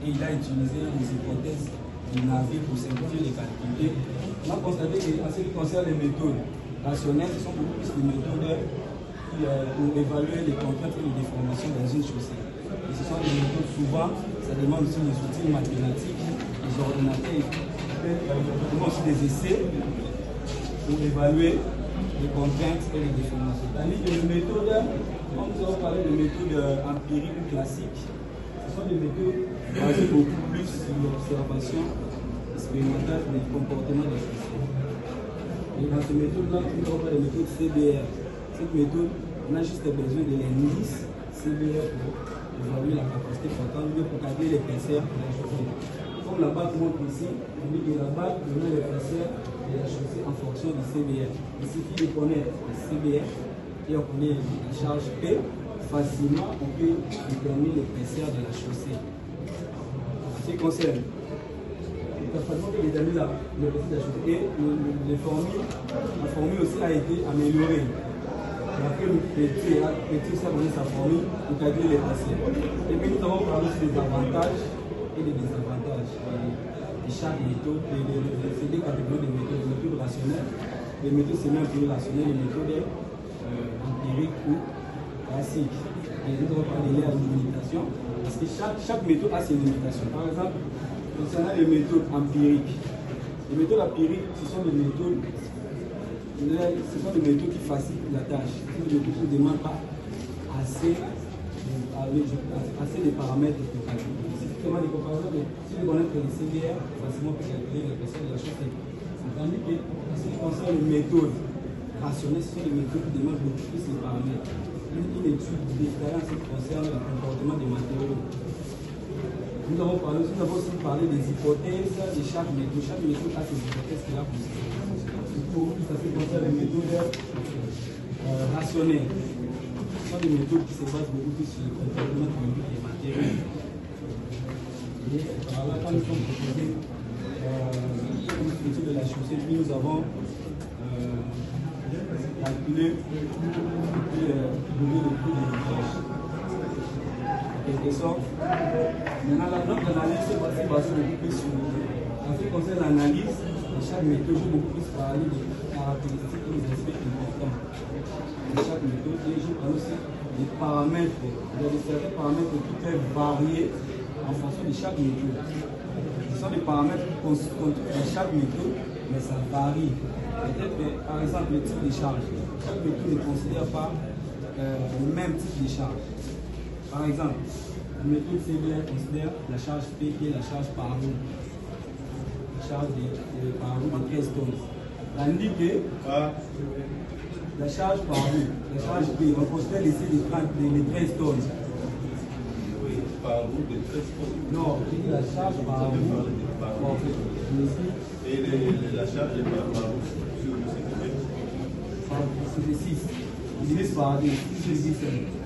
et il a utilisé les hypothèses du navire pour simplifier les calculs. On a constaté qu'en ce qui concerne les méthodes rationnelles, ce sont beaucoup plus des méthodes pour évaluer les contraintes et les déformations dans une chaussée. Et ce sont des méthodes souvent, ça demande aussi des outils mathématiques, des ordinateurs, aussi des essais pour évaluer les contraintes et les déformations. Tandis que les méthodes, quand nous avons parlé de méthodes empiriques ou classiques, ce sont des méthodes basées beaucoup plus sur l'observation expérimentale des comportements des chaussées. Et dans ces méthodes-là, nous avons parlé de méthode CBR. Cette méthode, on a juste besoin de l'indice CBR pour évaluer la capacité flottante, pour calculer l'épaisseur de la chaussée. Comme la barre montre ici, on dit que la barre donne l'épaisseur de la chaussée en fonction du CBR. Il suffit de connaître le CBR et on connaît la charge P. Facilement, on peut déterminer l'épaisseur de la chaussée. En ce qui concerne la façon de déterminer l'épaisseur de la chaussée, et la formule aussi a été améliorée. Après, le petit a donné sa formule pour calculer l'épaisseur. Et puis, nous avons parlé aussi des avantages et des désavantages de chaque méthode. C'est des catégories de méthodes, les méthodes rationnelles, les méthodes semi-empiriques rationnelles, les méthodes empiriques ou classiques. Et nous avons parlé de la limitation, parce que chaque méthode a ses limitations. Par exemple, concernant les méthodes empiriques, les méthodes empiriques, ce sont des méthodes qui facilitent la tâche. Ce sont des méthodes qui ne demandent pas assez de paramètres pour calculer. Si tu demandes des comparaisons, si tu connais que les CBR, facilement tu peux calculer l'épaisseur de la chaussée. Tandis que, en ce qui concerne les méthodes rationnelles, ce sont des méthodes qui demandent beaucoup plus de paramètres. Une étude détaillée en ce qui concerne le comportement des matériaux. Nous avons aussi parlé des hypothèses de chaque méthode. Chaque méthode a ses hypothèses qu'il a considérées. Surtout, ça se concerne les méthodes rationnelles. Ce sont des méthodes qui se basent beaucoup plus sur le comportement des matériaux. Et par là, quand nous sommes proposés une structure de la chaussée, puis nous avons calculé le prix de l'ouvrage. En quelque sorte, maintenant la note d'analyse est basée beaucoup plus sur. En ce qui concerne l'analyse, chaque méthode joue beaucoup plus parler des caractéristiques et des aspects importants de chaque méthode. Et je parle aussi des paramètres. Il y a certains paramètres qui peuvent varier en fonction de chaque méthode. Ce sont des paramètres qui constituent chaque méthode, mais ça varie. Peut-être, par exemple, le type de charge. Chaque méthode ne considère pas le même type de charge. Par exemple, la méthode CBR considère la charge P qui est la charge par roue. La charge par roue de 13 tonnes. Tandis que la charge par roue, la charge P, on considère les 13 tonnes. Par roue de 13 tonnes. Non, je dis la charge par roue. Et la charge par roue sur le 6. C'est le 6. Il divise par 2, 6 sur 10.